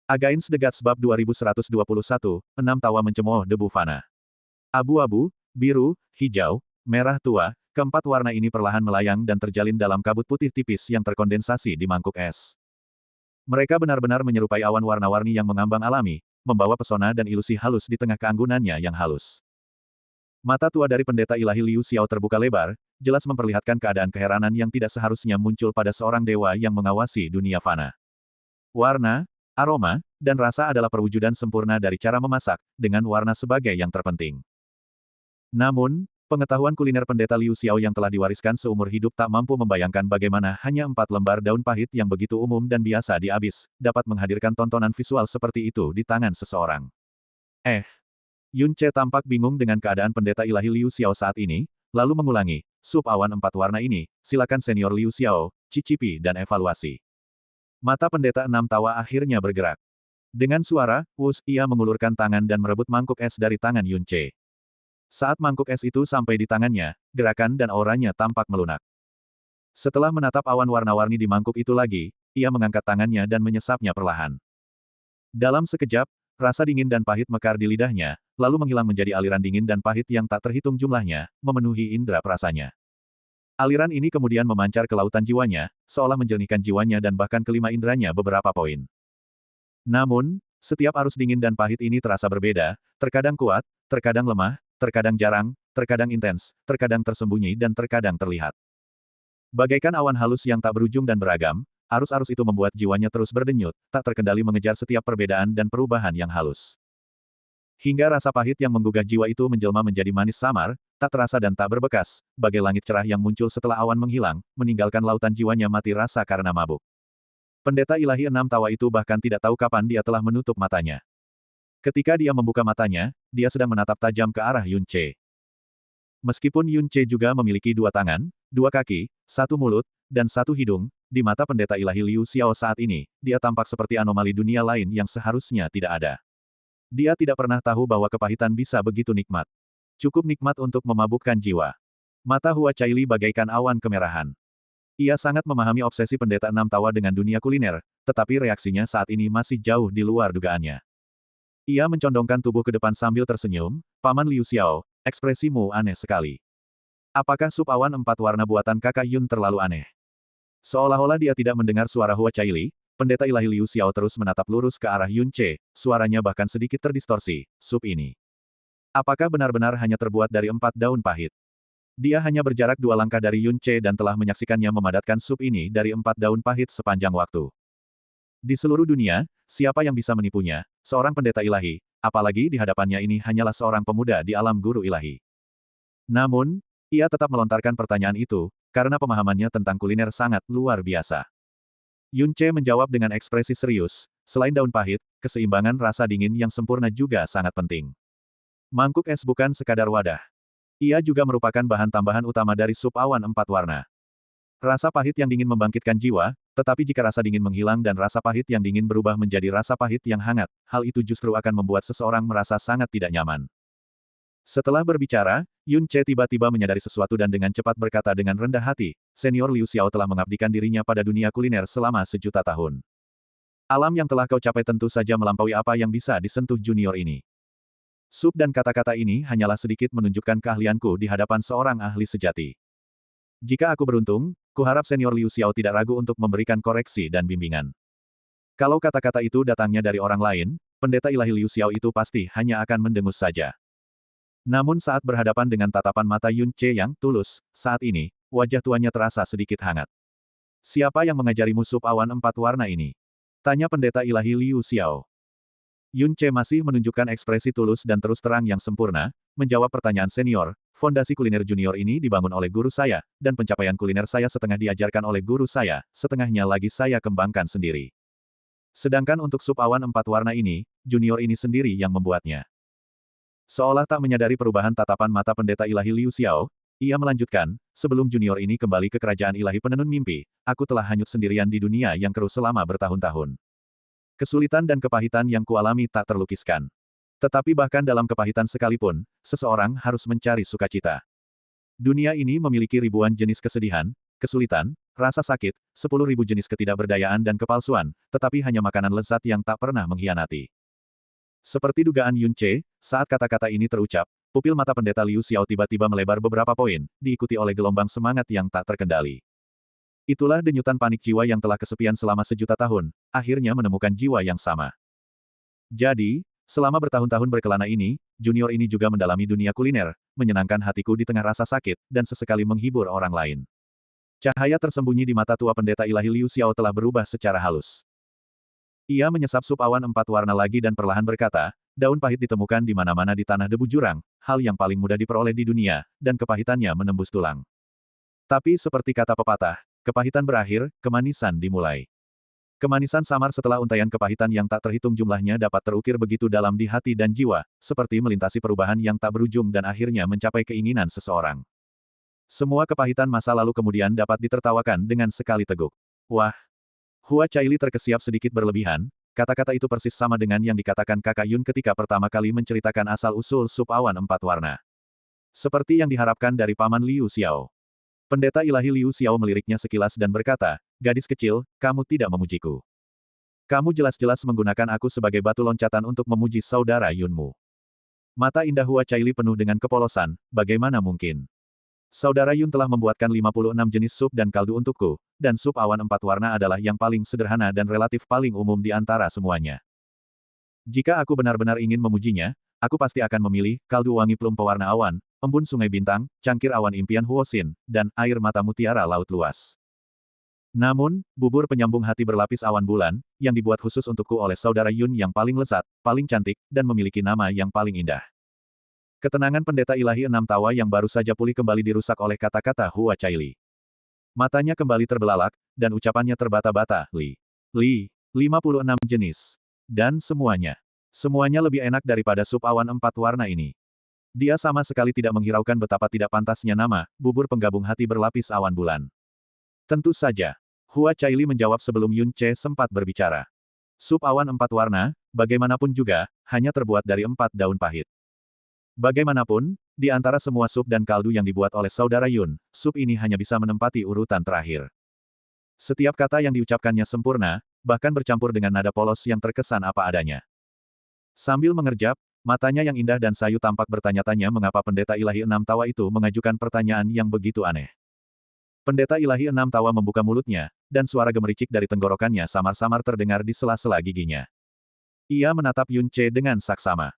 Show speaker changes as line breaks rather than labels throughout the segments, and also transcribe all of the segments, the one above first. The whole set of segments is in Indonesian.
Against the Gods bab 2121, 6 tawa mencemooh debu fana. Abu-abu, biru, hijau, merah tua, keempat warna ini perlahan melayang dan terjalin dalam kabut putih tipis yang terkondensasi di mangkuk es. Mereka benar-benar menyerupai awan warna-warni yang mengambang alami, membawa pesona dan ilusi halus di tengah keanggunannya yang halus. Mata tua dari pendeta ilahi Liu Xiao terbuka lebar, jelas memperlihatkan keadaan keheranan yang tidak seharusnya muncul pada seorang dewa yang mengawasi dunia fana. Warna, aroma, dan rasa adalah perwujudan sempurna dari cara memasak, dengan warna sebagai yang terpenting. Namun, pengetahuan kuliner pendeta Liu Xiao yang telah diwariskan seumur hidup tak mampu membayangkan bagaimana hanya 4 lembar daun pahit yang begitu umum dan biasa dihabis, dapat menghadirkan tontonan visual seperti itu di tangan seseorang. Yun Ce tampak bingung dengan keadaan pendeta ilahi Liu Xiao saat ini, lalu mengulangi, sup awan 4 warna ini, silakan senior Liu Xiao, cicipi dan evaluasi. Mata pendeta 6 tawa akhirnya bergerak. Dengan suara, wus, ia mengulurkan tangan dan merebut mangkuk es dari tangan Yun Ce. Saat mangkuk es itu sampai di tangannya, gerakan dan auranya tampak melunak. Setelah menatap awan warna-warni di mangkuk itu lagi, ia mengangkat tangannya dan menyesapnya perlahan. Dalam sekejap, rasa dingin dan pahit mekar di lidahnya, lalu menghilang menjadi aliran dingin dan pahit yang tak terhitung jumlahnya, memenuhi indera perasanya. Aliran ini kemudian memancar ke lautan jiwanya, seolah menjernihkan jiwanya dan bahkan kelima inderanya beberapa poin. Namun, setiap arus dingin dan pahit ini terasa berbeda, terkadang kuat, terkadang lemah, terkadang jarang, terkadang intens, terkadang tersembunyi dan terkadang terlihat. Bagaikan awan halus yang tak berujung dan beragam, arus-arus itu membuat jiwanya terus berdenyut, tak terkendali mengejar setiap perbedaan dan perubahan yang halus. Hingga rasa pahit yang menggugah jiwa itu menjelma menjadi manis samar, tak terasa dan tak berbekas, bagai langit cerah yang muncul setelah awan menghilang, meninggalkan lautan jiwanya mati rasa karena mabuk. Pendeta ilahi 6 tawa itu bahkan tidak tahu kapan dia telah menutup matanya. Ketika dia membuka matanya, dia sedang menatap tajam ke arah Yun Ce. Meskipun Yun Ce juga memiliki 2 tangan, 2 kaki, 1 mulut, dan 1 hidung, di mata pendeta ilahi Liu Xiao saat ini, dia tampak seperti anomali dunia lain yang seharusnya tidak ada. Dia tidak pernah tahu bahwa kepahitan bisa begitu nikmat. Cukup nikmat untuk memabukkan jiwa. Mata Hua Caili bagaikan awan kemerahan. Ia sangat memahami obsesi pendeta 6 tawa dengan dunia kuliner, tetapi reaksinya saat ini masih jauh di luar dugaannya. Ia mencondongkan tubuh ke depan sambil tersenyum, Paman Liu Xiao, ekspresimu aneh sekali. Apakah sup awan 4 warna buatan kakak Yun terlalu aneh? Seolah-olah dia tidak mendengar suara Hua Caili, pendeta ilahi Liu Xiao terus menatap lurus ke arah Yun Ce, suaranya bahkan sedikit terdistorsi, sup ini. Apakah benar-benar hanya terbuat dari 4 daun pahit? Dia hanya berjarak 2 langkah dari Yun Ce dan telah menyaksikannya memadatkan sup ini dari 4 daun pahit sepanjang waktu. Di seluruh dunia, siapa yang bisa menipunya, seorang pendeta ilahi, apalagi di hadapannya ini hanyalah seorang pemuda di alam guru ilahi. Namun, ia tetap melontarkan pertanyaan itu, karena pemahamannya tentang kuliner sangat luar biasa. Yun Ce menjawab dengan ekspresi serius, selain daun pahit, keseimbangan rasa dingin yang sempurna juga sangat penting. Mangkuk es bukan sekadar wadah. Ia juga merupakan bahan tambahan utama dari sup awan 4 warna. Rasa pahit yang dingin membangkitkan jiwa, tetapi jika rasa dingin menghilang dan rasa pahit yang dingin berubah menjadi rasa pahit yang hangat, hal itu justru akan membuat seseorang merasa sangat tidak nyaman. Setelah berbicara, Yun Ce tiba-tiba menyadari sesuatu dan dengan cepat berkata dengan rendah hati, senior Liu Xiao telah mengabdikan dirinya pada dunia kuliner selama sejuta tahun. Alam yang telah kau capai tentu saja melampaui apa yang bisa disentuh junior ini. Sup dan kata-kata ini hanyalah sedikit menunjukkan keahlianku di hadapan seorang ahli sejati. Jika aku beruntung, kuharap senior Liu Xiao tidak ragu untuk memberikan koreksi dan bimbingan. Kalau kata-kata itu datangnya dari orang lain, pendeta ilahi Liu Xiao itu pasti hanya akan mendengus saja. Namun saat berhadapan dengan tatapan mata Yun Ce yang tulus, saat ini, wajah tuanya terasa sedikit hangat. Siapa yang mengajarimu sup awan 4 warna ini? Tanya pendeta ilahi Liu Xiao. Yun Ce masih menunjukkan ekspresi tulus dan terus terang yang sempurna, menjawab pertanyaan senior, fondasi kuliner junior ini dibangun oleh guru saya, dan pencapaian kuliner saya setengah diajarkan oleh guru saya, setengahnya lagi saya kembangkan sendiri. Sedangkan untuk sup awan 4 warna ini, junior ini sendiri yang membuatnya. Seolah tak menyadari perubahan tatapan mata pendeta ilahi Liu Xiao, ia melanjutkan, sebelum junior ini kembali ke kerajaan ilahi penenun mimpi, aku telah hanyut sendirian di dunia yang keruh selama bertahun-tahun. Kesulitan dan kepahitan yang kualami tak terlukiskan. Tetapi bahkan dalam kepahitan sekalipun, seseorang harus mencari sukacita. Dunia ini memiliki ribuan jenis kesedihan, kesulitan, Rasa sakit, 10.000 jenis ketidakberdayaan dan kepalsuan, tetapi hanya makanan lezat yang tak pernah mengkhianati. Seperti dugaan Yun Che, saat kata-kata ini terucap, pupil mata pendeta Liu Xiao tiba-tiba melebar beberapa poin, diikuti oleh gelombang semangat yang tak terkendali. Itulah denyutan panik jiwa yang telah kesepian selama sejuta tahun, akhirnya menemukan jiwa yang sama. Jadi, selama bertahun-tahun berkelana ini, junior ini juga mendalami dunia kuliner, menyenangkan hatiku di tengah rasa sakit, dan sesekali menghibur orang lain. Cahaya tersembunyi di mata tua pendeta ilahi Liu Xiao telah berubah secara halus. Ia menyesap sup awan 4 warna lagi dan perlahan berkata, daun pahit ditemukan di mana-mana di tanah debu jurang, hal yang paling mudah diperoleh di dunia, dan kepahitannya menembus tulang. Tapi seperti kata pepatah, kepahitan berakhir, kemanisan dimulai. Kemanisan samar setelah untaian kepahitan yang tak terhitung jumlahnya dapat terukir begitu dalam di hati dan jiwa, seperti melintasi perubahan yang tak berujung dan akhirnya mencapai keinginan seseorang. Semua kepahitan masa lalu kemudian dapat ditertawakan dengan sekali teguk. Wah! Hua Caili terkesiap sedikit berlebihan, kata-kata itu persis sama dengan yang dikatakan kakak Yun ketika pertama kali menceritakan asal-usul sup awan 4 warna. Seperti yang diharapkan dari paman Liu Xiao. Pendeta ilahi Liu Xiao meliriknya sekilas dan berkata, gadis kecil, kamu tidak memujiku. Kamu jelas-jelas menggunakan aku sebagai batu loncatan untuk memuji saudara Yunmu. Mata indah Hua Caili penuh dengan kepolosan, bagaimana mungkin? Saudara Yun telah membuatkan 56 jenis sup dan kaldu untukku, dan sup awan 4 warna adalah yang paling sederhana dan relatif paling umum di antara semuanya. Jika aku benar-benar ingin memujinya, aku pasti akan memilih kaldu wangi plum pewarna awan, embun sungai bintang, cangkir awan impian Huosin, dan air mata mutiara laut luas. Namun, bubur penyambung hati berlapis awan bulan, yang dibuat khusus untukku oleh saudara Yun yang paling lezat, paling cantik, dan memiliki nama yang paling indah. Ketenangan pendeta ilahi 6 tawa yang baru saja pulih kembali dirusak oleh kata-kata Hua Caili. Matanya kembali terbelalak, dan ucapannya terbata-bata, Li. 56 jenis. Dan semuanya. Semuanya lebih enak daripada sup awan 4 warna ini. Dia sama sekali tidak menghiraukan betapa tidak pantasnya nama, bubur penggabung hati berlapis awan bulan. Tentu saja. Hua Caili menjawab sebelum Yun Che sempat berbicara. Sup awan 4 warna, bagaimanapun juga, hanya terbuat dari 4 daun pahit. Bagaimanapun, di antara semua sup dan kaldu yang dibuat oleh saudara Yun, sup ini hanya bisa menempati urutan terakhir. Setiap kata yang diucapkannya sempurna, bahkan bercampur dengan nada polos yang terkesan apa adanya. Sambil mengerjap, matanya yang indah dan sayu tampak bertanya-tanya mengapa pendeta ilahi 6 tawa itu mengajukan pertanyaan yang begitu aneh. Pendeta ilahi 6 tawa membuka mulutnya, dan suara gemericik dari tenggorokannya samar-samar terdengar di sela-sela giginya. Ia menatap Yun Che dengan saksama.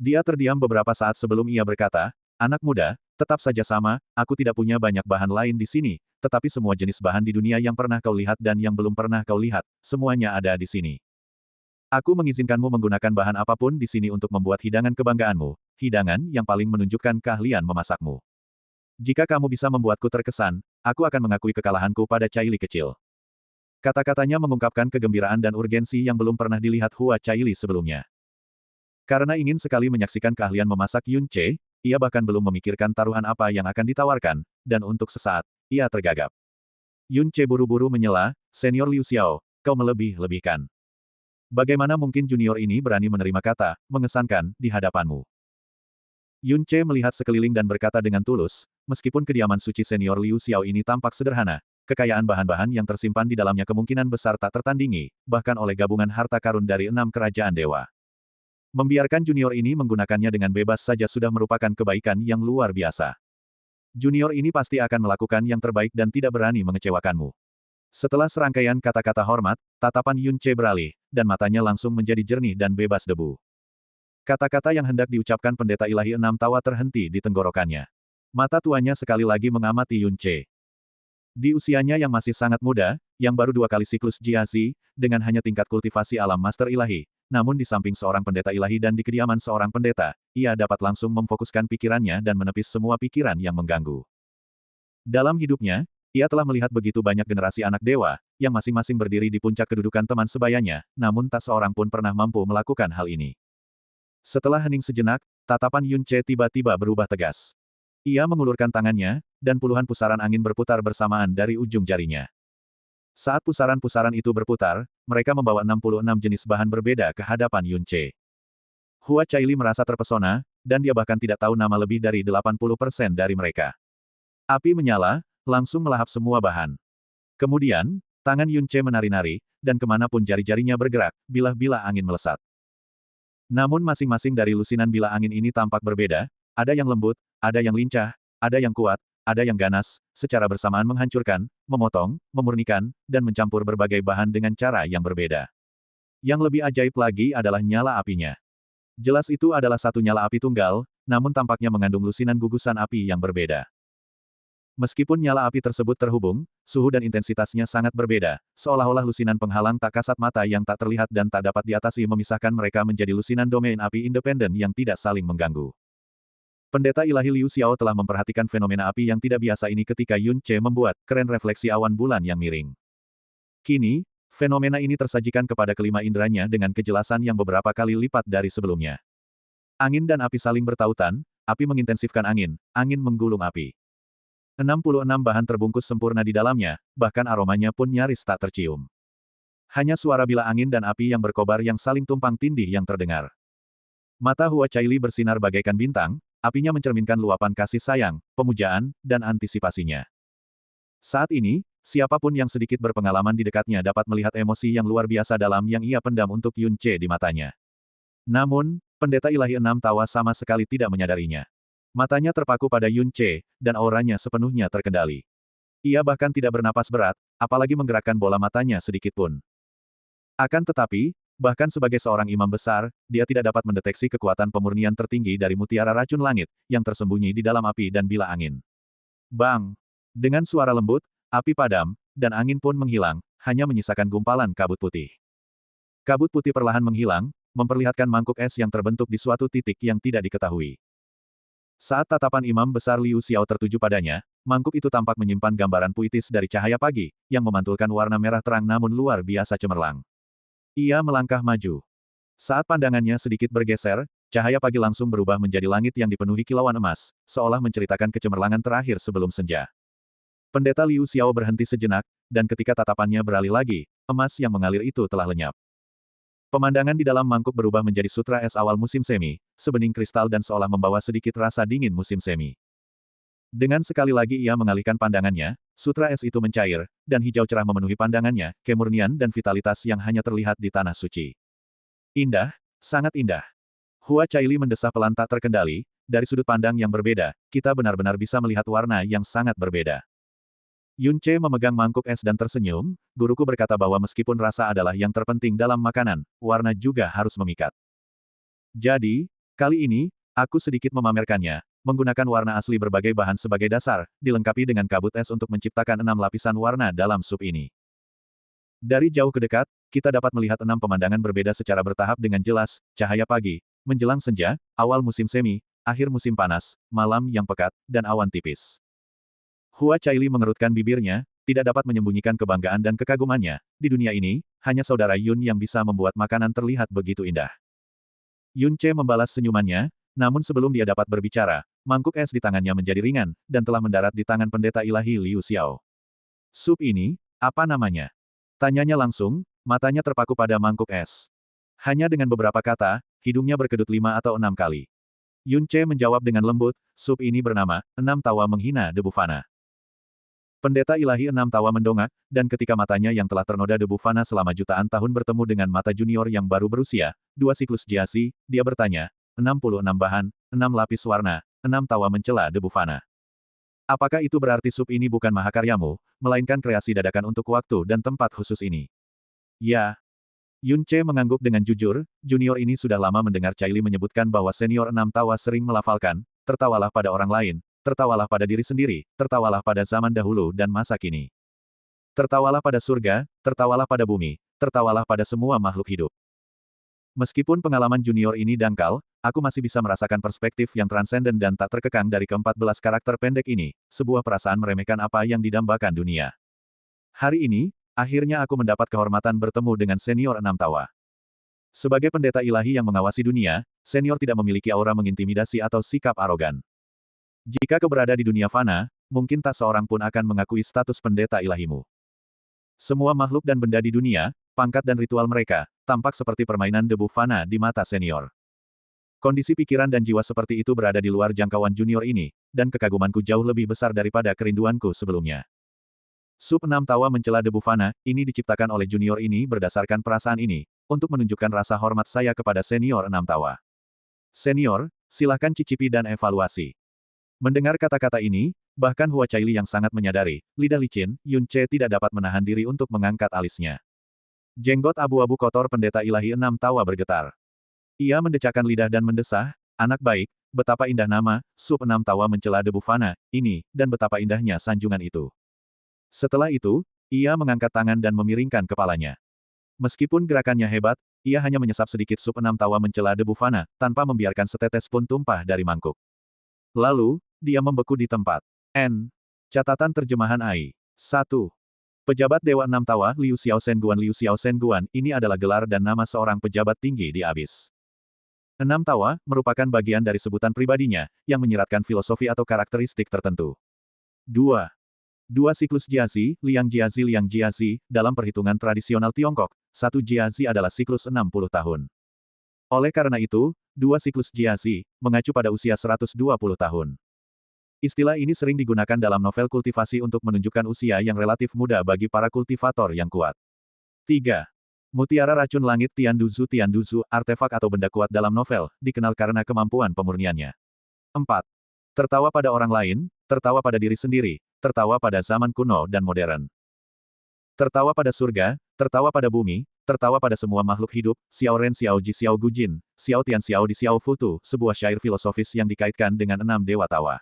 Dia terdiam beberapa saat sebelum ia berkata, anak muda, tetap saja sama, aku tidak punya banyak bahan lain di sini, tetapi semua jenis bahan di dunia yang pernah kau lihat dan yang belum pernah kau lihat, semuanya ada di sini. Aku mengizinkanmu menggunakan bahan apapun di sini untuk membuat hidangan kebanggaanmu, hidangan yang paling menunjukkan keahlian memasakmu. Jika kamu bisa membuatku terkesan, aku akan mengakui kekalahanku pada Caili kecil. Kata-katanya mengungkapkan kegembiraan dan urgensi yang belum pernah dilihat Hua Caili sebelumnya. Karena ingin sekali menyaksikan keahlian memasak Yun Che, ia bahkan belum memikirkan taruhan apa yang akan ditawarkan, dan untuk sesaat, ia tergagap. Yun Che buru-buru menyela, Senior Liu Xiao, kau melebih-lebihkan. Bagaimana mungkin junior ini berani menerima kata, mengesankan, di hadapanmu? Yun Che melihat sekeliling dan berkata dengan tulus, meskipun kediaman suci Senior Liu Xiao ini tampak sederhana, kekayaan bahan-bahan yang tersimpan di dalamnya kemungkinan besar tak tertandingi, bahkan oleh gabungan harta karun dari 6 kerajaan dewa. Membiarkan junior ini menggunakannya dengan bebas saja sudah merupakan kebaikan yang luar biasa. Junior ini pasti akan melakukan yang terbaik dan tidak berani mengecewakanmu. Setelah serangkaian kata-kata hormat, tatapan Yun Che beralih, dan matanya langsung menjadi jernih dan bebas debu. Kata-kata yang hendak diucapkan pendeta ilahi 6 tawa terhenti di tenggorokannya. Mata tuanya sekali lagi mengamati Yun Che. Di usianya yang masih sangat muda, yang baru 2 kali siklus Jiazi, dengan hanya tingkat kultivasi alam master ilahi, namun di samping seorang pendeta ilahi dan di kediaman seorang pendeta, ia dapat langsung memfokuskan pikirannya dan menepis semua pikiran yang mengganggu. Dalam hidupnya, ia telah melihat begitu banyak generasi anak dewa, yang masing-masing berdiri di puncak kedudukan teman sebayanya, namun tak seorang pun pernah mampu melakukan hal ini. Setelah hening sejenak, tatapan Yun Che tiba-tiba berubah tegas. Ia mengulurkan tangannya, dan puluhan pusaran angin berputar bersamaan dari ujung jarinya. Saat pusaran-pusaran itu berputar, mereka membawa 66 jenis bahan berbeda ke hadapan Yun Che. Hua Caili merasa terpesona, dan dia bahkan tidak tahu nama lebih dari 80% dari mereka. Api menyala, langsung melahap semua bahan. Kemudian, tangan Yun Ce menari-nari, dan kemanapun jari-jarinya bergerak, bilah-bilah angin melesat. Namun masing-masing dari lusinan bilah angin ini tampak berbeda, ada yang lembut, ada yang lincah, ada yang kuat, ada yang ganas, secara bersamaan menghancurkan, memotong, memurnikan, dan mencampur berbagai bahan dengan cara yang berbeda. Yang lebih ajaib lagi adalah nyala apinya. Jelas itu adalah satu nyala api tunggal, namun tampaknya mengandung lusinan gugusan api yang berbeda. Meskipun nyala api tersebut terhubung, suhu dan intensitasnya sangat berbeda, seolah-olah lusinan penghalang tak kasat mata yang tak terlihat dan tak dapat diatasi memisahkan mereka menjadi lusinan domain api independen yang tidak saling mengganggu. Pendeta ilahi Liu Xiao telah memperhatikan fenomena api yang tidak biasa ini ketika Yun Ce membuat keren refleksi awan bulan yang miring. Kini, fenomena ini tersajikan kepada kelima inderanya dengan kejelasan yang beberapa kali lipat dari sebelumnya. Angin dan api saling bertautan, api mengintensifkan angin, angin menggulung api. 66 bahan terbungkus sempurna di dalamnya, bahkan aromanya pun nyaris tak tercium. Hanya suara bilah angin dan api yang berkobar yang saling tumpang tindih yang terdengar. Mata Hua Caili bersinar bagaikan bintang, apinya mencerminkan luapan kasih sayang, pemujaan, dan antisipasinya. Saat ini, siapapun yang sedikit berpengalaman di dekatnya dapat melihat emosi yang luar biasa dalam yang ia pendam untuk Yun Ce di matanya. Namun, pendeta ilahi enam tawa sama sekali tidak menyadarinya. Matanya terpaku pada Yun Ce, dan auranya sepenuhnya terkendali. Ia bahkan tidak bernapas berat, apalagi menggerakkan bola matanya sedikit pun. Akan tetapi, bahkan sebagai seorang imam besar, dia tidak dapat mendeteksi kekuatan pemurnian tertinggi dari mutiara racun langit, yang tersembunyi di dalam api dan bilah angin. Bang! Dengan suara lembut, api padam, dan angin pun menghilang, hanya menyisakan gumpalan kabut putih. Kabut putih perlahan menghilang, memperlihatkan mangkuk es yang terbentuk di suatu titik yang tidak diketahui. Saat tatapan imam besar Liu Xiao tertuju padanya, mangkuk itu tampak menyimpan gambaran puitis dari cahaya pagi, yang memantulkan warna merah terang namun luar biasa cemerlang. Ia melangkah maju. Saat pandangannya sedikit bergeser, cahaya pagi langsung berubah menjadi langit yang dipenuhi kilauan emas, seolah menceritakan kecemerlangan terakhir sebelum senja. Pendeta Liu Xiao berhenti sejenak, dan ketika tatapannya beralih lagi, emas yang mengalir itu telah lenyap. Pemandangan di dalam mangkuk berubah menjadi sutra es awal musim semi, sebening kristal dan seolah membawa sedikit rasa dingin musim semi. Dengan sekali lagi ia mengalihkan pandangannya, sutra es itu mencair, dan hijau cerah memenuhi pandangannya, kemurnian dan vitalitas yang hanya terlihat di tanah suci. Indah, sangat indah. Hua Caili mendesah pelan tak terkendali, dari sudut pandang yang berbeda, kita benar-benar bisa melihat warna yang sangat berbeda. Yun Ce memegang mangkuk es dan tersenyum, guruku berkata bahwa meskipun rasa adalah yang terpenting dalam makanan, warna juga harus memikat. Jadi, kali ini, aku sedikit memamerkannya, menggunakan warna asli berbagai bahan sebagai dasar, dilengkapi dengan kabut es untuk menciptakan 6 lapisan warna dalam sup ini. Dari jauh ke dekat, kita dapat melihat 6 pemandangan berbeda secara bertahap dengan jelas, cahaya pagi, menjelang senja, awal musim semi, akhir musim panas, malam yang pekat, dan awan tipis. Hua Caili mengerutkan bibirnya, tidak dapat menyembunyikan kebanggaan dan kekagumannya. Di dunia ini, hanya saudara Yun yang bisa membuat makanan terlihat begitu indah. Yun Ce membalas senyumannya, namun sebelum dia dapat berbicara, mangkuk es di tangannya menjadi ringan, dan telah mendarat di tangan pendeta ilahi Liu Xiao. Sup ini, apa namanya? Tanyanya langsung, matanya terpaku pada mangkuk es. Hanya dengan beberapa kata, hidungnya berkedut 5 atau 6 kali. Yun Ce menjawab dengan lembut, sup ini bernama, 6 tawa menghina debu fana. Pendeta ilahi 6 tawa mendongak, dan ketika matanya yang telah ternoda debu fana selama jutaan tahun bertemu dengan mata junior yang baru berusia, 2 siklus jiasi, dia bertanya, 66 bahan, 6 lapis warna, 6 tawa mencela debu fana. Apakah itu berarti sup ini bukan mahakaryamu, melainkan kreasi dadakan untuk waktu dan tempat khusus ini? Ya. Yun Ce mengangguk dengan jujur, junior ini sudah lama mendengar Caili menyebutkan bahwa senior 6 tawa sering melafalkan, tertawalah pada orang lain, tertawalah pada diri sendiri, tertawalah pada zaman dahulu dan masa kini. Tertawalah pada surga, tertawalah pada bumi, tertawalah pada semua makhluk hidup. Meskipun pengalaman junior ini dangkal, aku masih bisa merasakan perspektif yang transenden dan tak terkekang dari ke-14 karakter pendek ini, sebuah perasaan meremehkan apa yang didambakan dunia. Hari ini, akhirnya aku mendapat kehormatan bertemu dengan senior 6 tawa. Sebagai pendeta ilahi yang mengawasi dunia, senior tidak memiliki aura mengintimidasi atau sikap arogan. Jika kau berada di dunia fana, mungkin tak seorang pun akan mengakui status pendeta ilahimu. Semua makhluk dan benda di dunia, pangkat dan ritual mereka, tampak seperti permainan debu fana di mata senior. Kondisi pikiran dan jiwa seperti itu berada di luar jangkauan junior ini, dan kekagumanku jauh lebih besar daripada kerinduanku sebelumnya. Sup enam tawa mencela debu fana, ini diciptakan oleh junior ini berdasarkan perasaan ini, untuk menunjukkan rasa hormat saya kepada senior enam tawa. Senior, silahkan cicipi dan evaluasi. Mendengar kata-kata ini, bahkan Hua Caili yang sangat menyadari, lidah licin, Yun Ce tidak dapat menahan diri untuk mengangkat alisnya. Jenggot abu-abu kotor pendeta ilahi enam tawa bergetar. Ia mendecakkan lidah dan mendesah, anak baik, betapa indah nama, sup enam tawa mencela debu fana, ini, dan betapa indahnya sanjungan itu. Setelah itu, ia mengangkat tangan dan memiringkan kepalanya. Meskipun gerakannya hebat, ia hanya menyesap sedikit sup enam tawa mencela debu fana, tanpa membiarkan setetes pun tumpah dari mangkuk. Lalu, dia membeku di tempat. N. Catatan terjemahan AI. 1. Pejabat Dewa Enam Tawa Liu Xiao Senguan. Liu Xiao Senguan, ini adalah gelar dan nama seorang pejabat tinggi di Abis. Enam Tawa, merupakan bagian dari sebutan pribadinya, yang menyiratkan filosofi atau karakteristik tertentu. 2. Dua siklus Jiazi, Liang Jiazi, dalam perhitungan tradisional Tiongkok, satu Jiazi adalah siklus 60 tahun. Oleh karena itu, dua siklus Jiazi, mengacu pada usia 120 tahun. Istilah ini sering digunakan dalam novel kultivasi untuk menunjukkan usia yang relatif muda bagi para kultivator yang kuat. 3. Mutiara racun langit Tianduzu, artefak atau benda kuat dalam novel, dikenal karena kemampuan pemurniannya. 4. Tertawa pada orang lain, tertawa pada diri sendiri, tertawa pada zaman kuno dan modern. Tertawa pada surga, tertawa pada bumi, tertawa pada semua makhluk hidup, Xiao Ren Xiao Ji Xiao Gujin, Xiao Tian Xiao Di Xiao Futu, sebuah syair filosofis yang dikaitkan dengan 6 dewa tawa.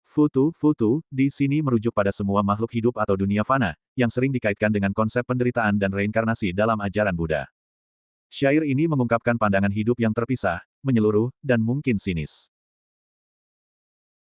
Futu, di sini merujuk pada semua makhluk hidup atau dunia fana, yang sering dikaitkan dengan konsep penderitaan dan reinkarnasi dalam ajaran Buddha. Syair ini mengungkapkan pandangan hidup yang terpisah, menyeluruh, dan mungkin sinis.